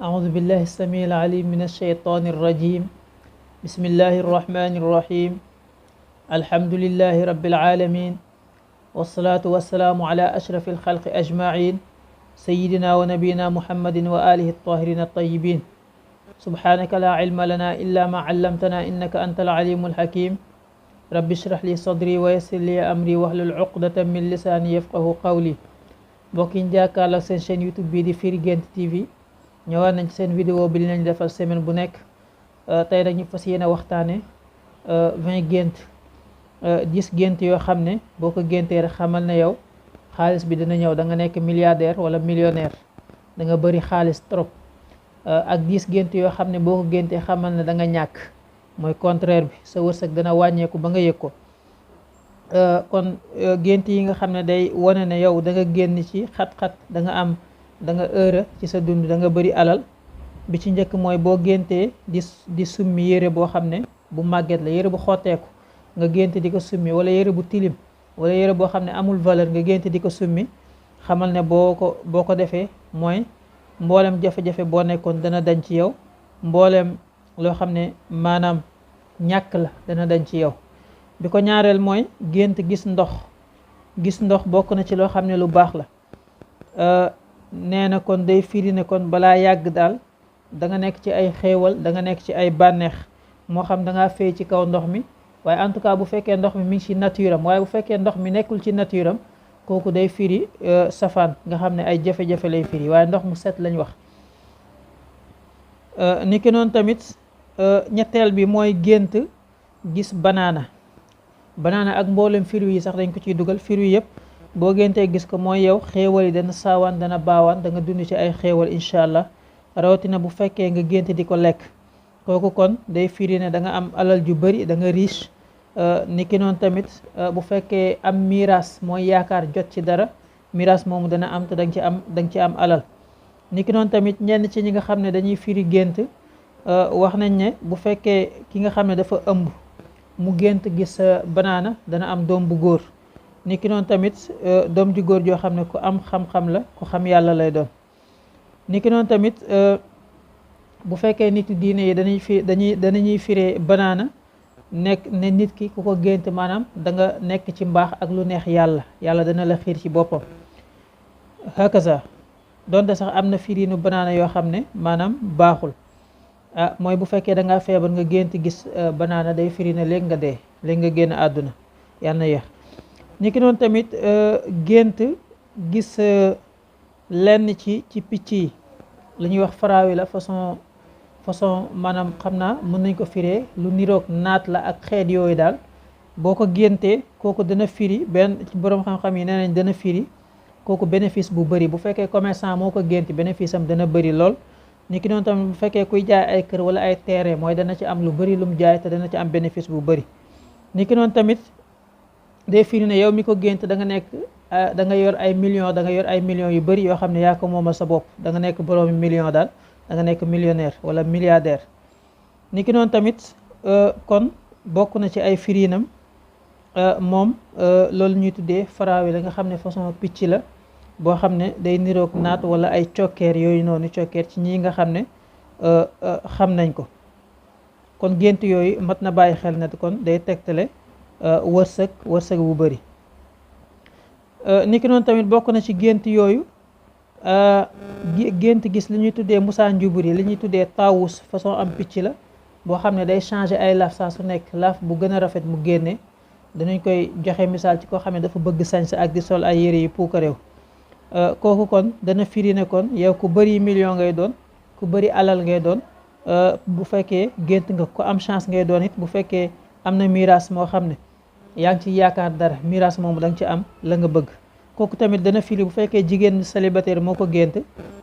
أعوذ بالله السميع العليم من الشيطان الرجيم. بسم الله الرحمن الرحيم. الحمد لله رب العالمين، والصلاة والسلام على أشرف الخلق أجمعين، سيدنا ونبينا محمد وآله الطاهرين الطيبين. سبحانك لا علم لنا إلا ما علمتنا إنك أنت العليم الحكيم. رب اشرح لي صدري ويسر لي أمري واحلل عقدة من لساني يفقه قولي. mbokk yi ñu jàkkaarloo seen chaîne YouTube bii di Firi Guent TV ñëwaat nañ ci seen vidéo bi li nañ defal semaine bu nekk. tey nag ñu fas yéene waxtaane 20 gént 10 gént yoo xam ne boo ko géntee rek xamal ne yow xaalis bi dina ñëw, da nga nekk milliardaire wala millionnaire, da nga bëri xaalis trop. ak 10 gént yoo xam ne boo ko géntee xamal ne da nga ñàkk, mooy contraire bi, sa wërsëg dana wàññeeku ba nga yëg ko. kon gént yi nga xam ne day wane ne yow da nga génn ci xat-xat, da nga heure ci sa dund, da nga bëri alal. bi ci njëkk mooy boo géntee di summi yére boo xam ne bu màgget la, yére bu xotteeku nga gént di ko summi, wala yére bu tilim, wala yére boo xam ne amul valeur nga gént di ko summi, xamal ne boo ko defee mooy mboolem jafe-jafe boo nekkoon dana dañ ci yow, mboolem loo xam ne maanaam ñàkk la dana dañ ci yow. bi ko ñaareel mooy gént gis ndox bokk na ci loo xam ne lu baax la. nee na kon day firi ne kon balaa yàgg daal da nga nekk ci ay xéewal, da nga nekk ci ay bànneex, moo xam da ngaa fay ci kaw ndox mi, waaye en tout cas bu fekkee ndox mi mi ngi ci nature am. waaye bu fekkee ndox mi nekkul ci nature am, kooku day firi safaan, nga xam ne ay jafe-jafe lay firi, waaye ndox mu set lañ wax. niki noonu tamit ñetteel bi mooy gént gis banaana ak mboolem fruits yi sax dañ ko ciy dugal. fruits yëpp boo géntee gis ko mooy yow xéewal yi dana saawaan, dana baawaan, da nga dund ci ay xéewal incha allah. rawatina bu fekkee nga gént di ko lekk, kooku kon day firi ne da nga am alal ju bëri, da nga riche. niki noonu tamit bu fekkee am miraas, mooy yaakaar jot ci dara, miraas moomu dana am te da nga ci am alal. niki noonu tamit ñenn ci ñi nga xam ne dañuy firi gént wax nañ ne bu fekkee ki nga xam ne dafa ëmb mu gént gis banaana, dana am doom bu góor. niki noonu tamit doom ju góor joo xam ne ku am xam-xam la, ku xam yàlla lay doon. niki noonu tamit bu fekkee nitu diine yi danañuy firee banaana nekk ne nit ki ku ko gént maanaam da nga nekk ci mbaax ak lu neex yàlla dana la xiir ci boppam. hakaza donte sax am na firinu banaana yoo xam ne maanaam baaxul. mooy bu fekkee da ngaa feebar nga gént gis banaana, day firi ne léegi nga dee, léegi nga génn àdduna, yàlla na yeex. niki noonu tamit gént gis lenn ci picc yi, li ñuy wax faraawi la, façon maanaam xam naa mën nañ ko firee lu niroog naat la ak xeet yooyu daal. boo ko géntee kooku dana firi, benn ci boroom xam-xam yi nee nañ dana firi kooku bénéfice bu bëri. bu fekkee commerçant moo ko gént, bénéfice am dana bëri lool. niki noonu tamit bu fekkee kuy jaay ay kër wala ay terrain, mooy dana ci am lu bëri lu mu jaay te dana ci am bénéfice bu bëri. niki noonu tamit day firi ne yow mi ko gént da nga nekk da nga yor ay millions yu bëri yoo xam ne yaa ko moomal sa bopp, da nga nekk boroomi million daal, da nga nekk millionnaire wala milliardaire. niki noonu tamit kon bokk na ci ay firinam moom loolu ñuy tuddee faraawi la, nga xam ne façon picc la boo xam ne day niroog naat wala ay cokkeer yooyu noonu, cokkeer ci ñi nga xam ne xam nañ ko. kon gént yooyu mat na bàyyi xel ne kon day tegtale wërsëg bu bëri. niki noonu tamit bokk na ci gént yooyu gént gis li ñuy tuddee musaa njubur yi, li ñuy tuddee taawus, façon am picc la boo xam ne day changer ay laaf saa su nekk, laaf bu gën a rafet mu génne. danañ koy joxe misaal ci koo xam ne dafa bëgg sañse ak di sol ay yére yu puuka réew. kooku kon dana firi ne kon yow ku bëri million ngay doon, ku bëri alal ngay doon. bu fekkee gént nga ko am chance ngay doon it. bu fekkee am na miraas moo xam ne yaa ngi ci yaakaar dara, miraas moomu da nga ci am la nga bëgg. kooku tamit dana firi bu fekkee jigéen célibataire moo ko gént,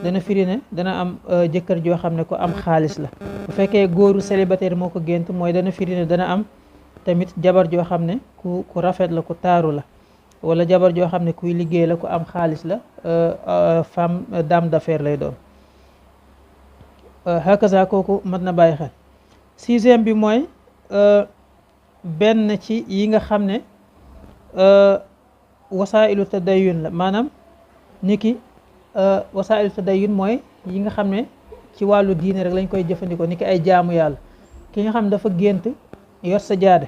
dana firi ne dana am jëkkër joo xam ne ko am xaalis la. bu fekkee góoru célibataire moo ko gént, mooy dana firi ne dana am tamit jabar joo xam ne ku rafet la, ku taaru la, wala jabar joo xam ne kuy liggéey la, ku am xaalis la, femme dame d'affaires lay doon. hakaza kooku mat na bàyyi xel. 6e bi mooy benn ci yi nga xam ne wasailu tadayun la, maanaam niki wasailu tadayun mooy yi nga xam ne ci wàllu diine rek lañ koy jëfandikoo ni ki ay jaamu yàlla. ki nga xam dafa gént yor sa jaada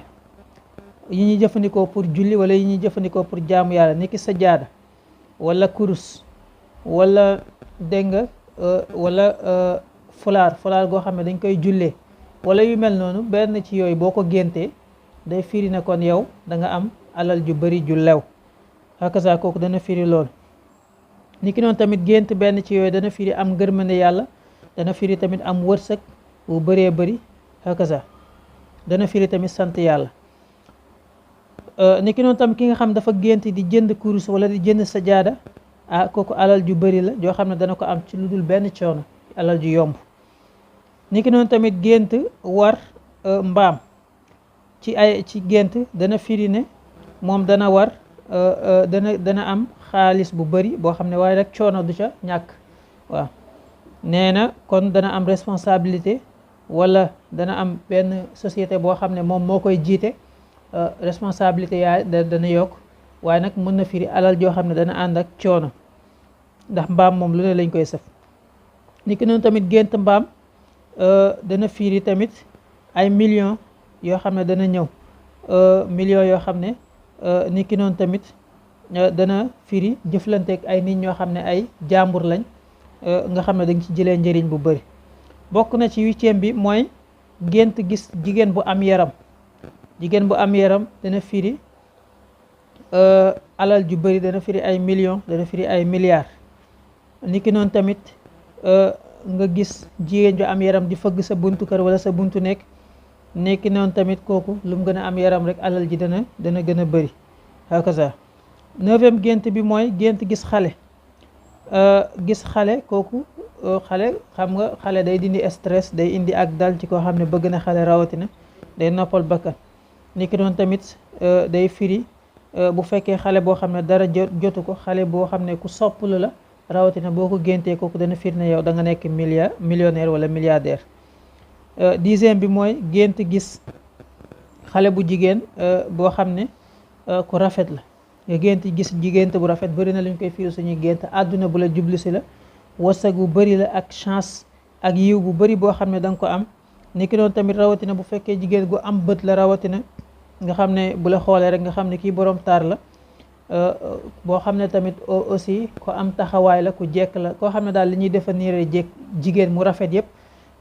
yi ñuy jëfandikoo pour julli wala yi ñuy jëfandikoo pour jaamu yàlla ni ki sa jaada wala kurus wala dégg nga wala fulaar goo xam ne dañ koy jullee wala yu mel noonu benn ci yooyu boo ko géntee day firi ne kon yow da nga am alal ju bari ju lew hakaza kooku dana firi loolu. ni ki noonu tamit gént benn ci yooyu dana firi am ngërmande yàlla, dana firi tamit am wërsëg bu bëree bëri hakaza, dana firi tamit sant yàlla. ni ki noonu tamit ki nga xam dafa gént di jënd kurus wala di jënd sajaada kooku alal ju bëri la joo xam ne dana ko am ci lu dul benn coono, alal ju yomb. ni ki noonu tamit gént war mbaam ci gént dana firi ne moom dana war dana am xaalis bu bëri boo xam ne waaye rek coono du ca ñàkk. waaw nee na kon dana am responsabilité wala dana am benn société boo xam ne moom moo koy jiite, responsabilité yaa dana yokk, waaye nag mën na firi alal joo xam ne dana ànd ak coono ndax mbaam moom lu ne lañ koy sëf. ni ki noonu tamit gént mbaam dana firi tamit ay millions yoo xam ne dana ñëw, millions yoo xam ne ni ki noonu tamit dana firi jëflanteek ay nit ñoo xam ne ay jàmbur lañ, nga xam ne dañ ci jëlee njëriñ bu bëri. bokk na ci 8e bi mooy gént gis jigéen bu am yaram. jigéen bu am yaram dana firi alal ju bëri, dana firi ay millions, dana firi ay milliards. niki noonu tamit nga gis jigéen ju am yaram di fëgg sa buntu kër wala sa buntu nekk, niki noonu tamit kooku lu mu gën a am yaram rek alal ji dana gën a bëri hakaza. 9e gént bi mooy gént gis xale. gis xale kooku xale xam nga xale day dindi stress, day indi ak dal ci koo xam ne bëgg na xale, rawatina day noppal bakkan. niki noonu tamit day firi bu fekkee xale boo xam ne dara jotu ko, xale boo xam ne ku sopplu la, rawatina boo ko géntee kooku dana firi ne yow da nga nekk millionnaire wala milliardaire. 10e bi mooy gént gis xale bu jigéen boo xam ne ku rafet la. nga gént gis jigéen bu rafet bëri na luñ koy firi suñuy gént, àdduna bu la jublu si la, wërsëg bu bëri la ak chance ak yiw bu bëri boo xam ne da nga ko am. niki noonu tamit rawatina bu fekkee jigéen gu am bët la, rawatina nga xam ne bu la xoolee rek nga xam ne kii borom taar la, boo xam ne tamit aussi ko am taxawaay la, ku jekk la, koo xam ne daal li ñuy définir jigéen mu rafet yëpp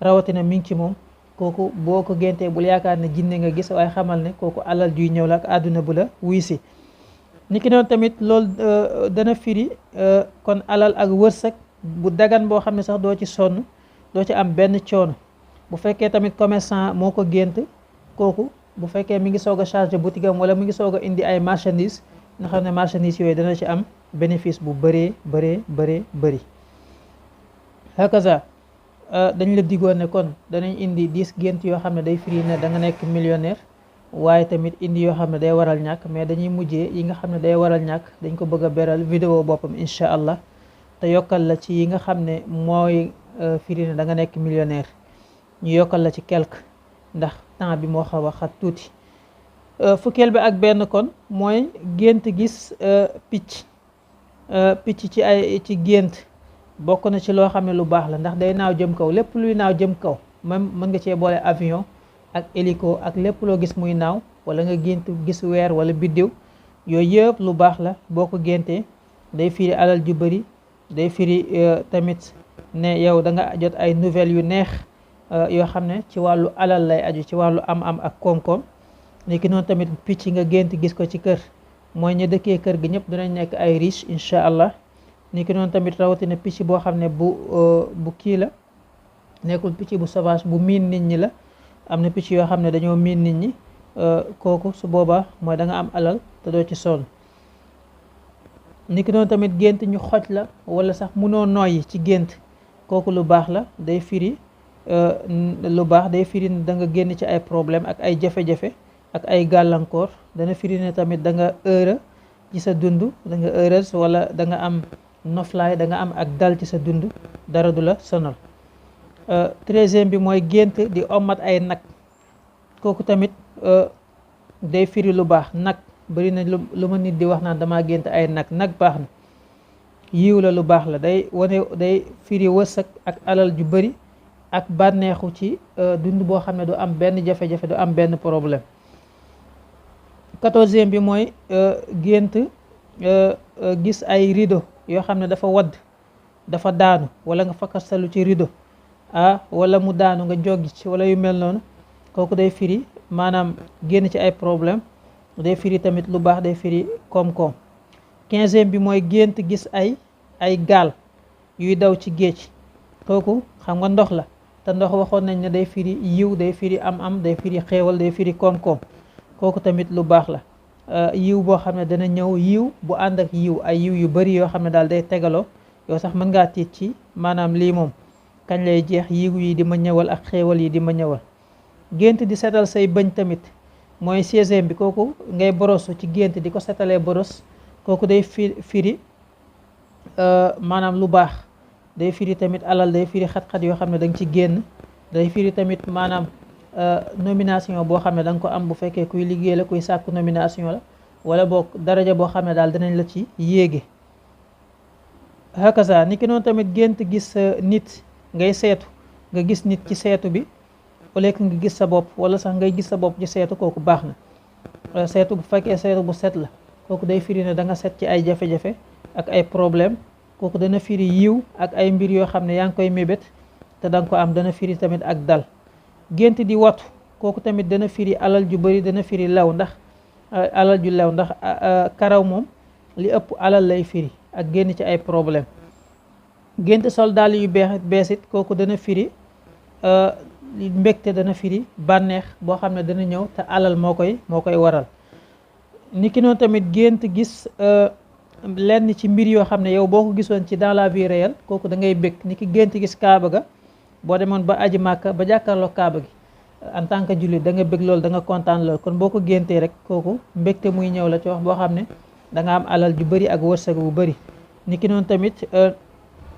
rawatina mi ngi ci moom. kooku boo ko géntee bul yaakaar ne jinne nga gis, waaye xamal ne kooku alal juy ñëw la ak àdduna bu la wuy si. niki noonu tamit loolu dana firi kon alal ak wërsëg bu dagan boo xam ne sax doo ci sonn, doo ci am benn coono. bu fekkee tamit commerçant moo ko gént, kooku bu fekkee mi ngi soog a chargé boutique am wala mi ngi soog a indi ay marchandises, nga xam ne marchandises yooyu dana ci am bénéfice bu bëree bëri hakaza. dañ la digoon ne kon danañ indi 10 gént yoo xam ne day firi ne da nga nekk millionnaire, waaye tamit indi yoo xam ne day waral ñàkk, mais dañuy mujjee yi nga xam ne day waral ñàkk dañ ko bëgg a beral vidéo boppam incha allah, te yokkal la ci yi nga xam ne mooy firi ne da nga nekk millionnaire, ñu yokkal la ci quelque ndax temps bi moo xaw a xat tuuti. fukkeel bi ak benn kon mooy gént gis picc. picc ci gént bokk na ci loo xam ne lu baax la, ndax day naaw jëm kaw. lépp luy naaw jëm kaw même mën nga cee boole avion ak hélico ak lépp loo gis muy naaw, wala nga gént gis weer wala biddiw, yooyu yëpp lu baax la. boo ko géntee day firi alal ju bëri, day firi tamit ne yow da nga jot ay nouvelles yu neex yoo xam ne ci wàllu alal lay aju, ci wàllu am-am ak koom-koom. niki noonu tamit picc nga gént gis ko ci kër, mooy ña dëkkee kër gi ñëpp dinañ nekk ay riche incha allah. niki noonu tamit rawatina picc boo xam ne bu kii la, nekkul picc bu sauvage, bu miin nit ñi la. am na picc yoo xam ne dañoo miin nit ñi, kooku su boobaa mooy da nga am alal te doo ci sonn. niki noonu tamit gént ñu xoj la wala sax munoo noyyi ci gént, kooku lu baax la. day firi lu baax, day firi ne da nga génn ci ay problème ak ay jafe-jafe ak ay gàllankoor. dana firi ne tamit da nga heureux ci sa dund, da nga heureuse wala da nga am noflaay, da nga am ak dal ci sa dund, dara du la sonal. 13e bi mooy gént di omat ay nag, kooku tamit day firi lu baax. nag bari na lu ma nit di wax naan dama gént ay nag baax na, yiw la, lu baax la. day firi wërsëg ak alal ju bari, ak bànneexu ci dund boo xam ne du am benn jafe-jafe, du am benn problème. 14e bi mooy gént gis ay rideau yoo xam ne dafa wadd, dafa daanu, wala nga fakkastalu ci rideau wala mu daanu nga joggi ci wala yu mel noonu, kooku day firi maanaam génn ci ay problème, day firi tamit lu baax, day firi koom-koom. 15e bi mooy gént gis ay gaal yuy daw ci géej, kooku xam nga ndox la, te ndox waxoon nañ ne day firi yiw, day firi am-am, day firi xéewal, day firi koom-koom, kooku tamit lu baax la. yiw boo xam ne dana ñëw, yiw bu ànd ak yiw, ay yiw yu bari yoo xam ne daal day tegaloo, yow sax mën ngaa tiit ci maanaam lii moom kañ lay jeex, yiw yi di ma ñëwal ak xéewal yi di ma ñëwal. gént di setal say bëñ tamit mooy 16e bi, kooku ngay borosu ci gént di ko setalee boros, kooku day firi maanaam lu baax, day firi tamit alal, day firi xat-xat yoo xam ne da nga ci génn, day firi tamit maanaam nomination boo xam ne da nga ko am, bu fekkee kuy liggéey la, kuy sàkku nomination la, wala boog daraja boo xam ne daal dinañ la ci yéege. hakaza ni ki noonu tamit gént gis nit ngay seetu, nga gis nit ci seetu bi au lieu que nga gis sa bopp, wala sax ngay gis sa bopp ci seetu, kooku baax na. seetu bu fekkee seetu bu set la, kooku day firi ne da nga set ci ay jafe-jafe ak ay problème, kooku dana firi yiw ak ay mbir yoo xam ne yaa ngi koy mébét te da nga ko am, dana firi tamit ak dal. gént di watu, kooku tamit dana firi alal ju bari, dana firi lew, ndax alal ju lew, ndax karaw moom li ëpp alal lay firi ak génn ci ay problème. gént sol dàll yu bees it, kooku dana firi mbégte, dana firi bànneex boo xam ne dana ñëw te alal moo koy waral. niki noonu tamit gént gis lenn ci mbir yoo xam ne yow boo ko gisoon ci dans la vie réelle, kooku da ngay bég. niki gént gis kaaba ga, boo demoon ba aji màkka ba jàkkaarloo kaaba gi, en tant que jullit da nga bég loolu, da nga kontaan loolu, kon boo ko géntee rek kooku mbégte muy ñëw la ci wax boo xam ne da nga am alal ju bari ak wërsëg bu bari. niki noonu tamit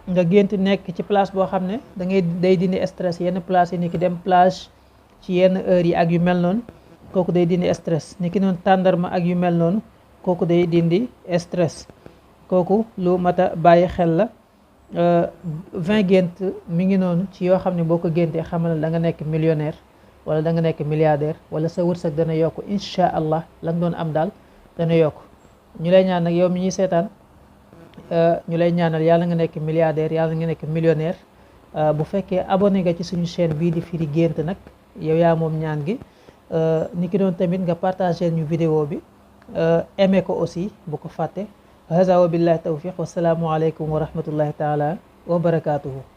nga gént nekk ci place boo xam ne day dindi stress, yenn place yi niki dem plage ci yenn heures yi ak yu mel noonu, kooku day dindi stress. niki noonu tàndarma ak yu mel noonu, kooku day dindi stress, kooku lu mat a bàyyi xel la. 20 gént mi ngi noonu ci yoo xam ne boo ko géntee xamal da nga nekk millionnaire, wala da nga nekk milliardaire, wala sa wërsëg dana yokk incha allah, la nga doon am daal dana yokk. ñu lay ñaan nag yow mi ñuy seetaan, ñu lay ñaanal yàlla nga nekk milliardaire, yàlla nga nekk millionnaire. bu fekkee abonné nga ci suñu chaîne bii di firi gént nag, yow yaa moom ñaan gi. ni ki doon tamit nga partagé ñu vidéo bi, aimé ko aussi bu ko fàtte. haza wa billahi tawfiq, wasalaamu aleykum wa rahmatullahi taala wa barakatuhu.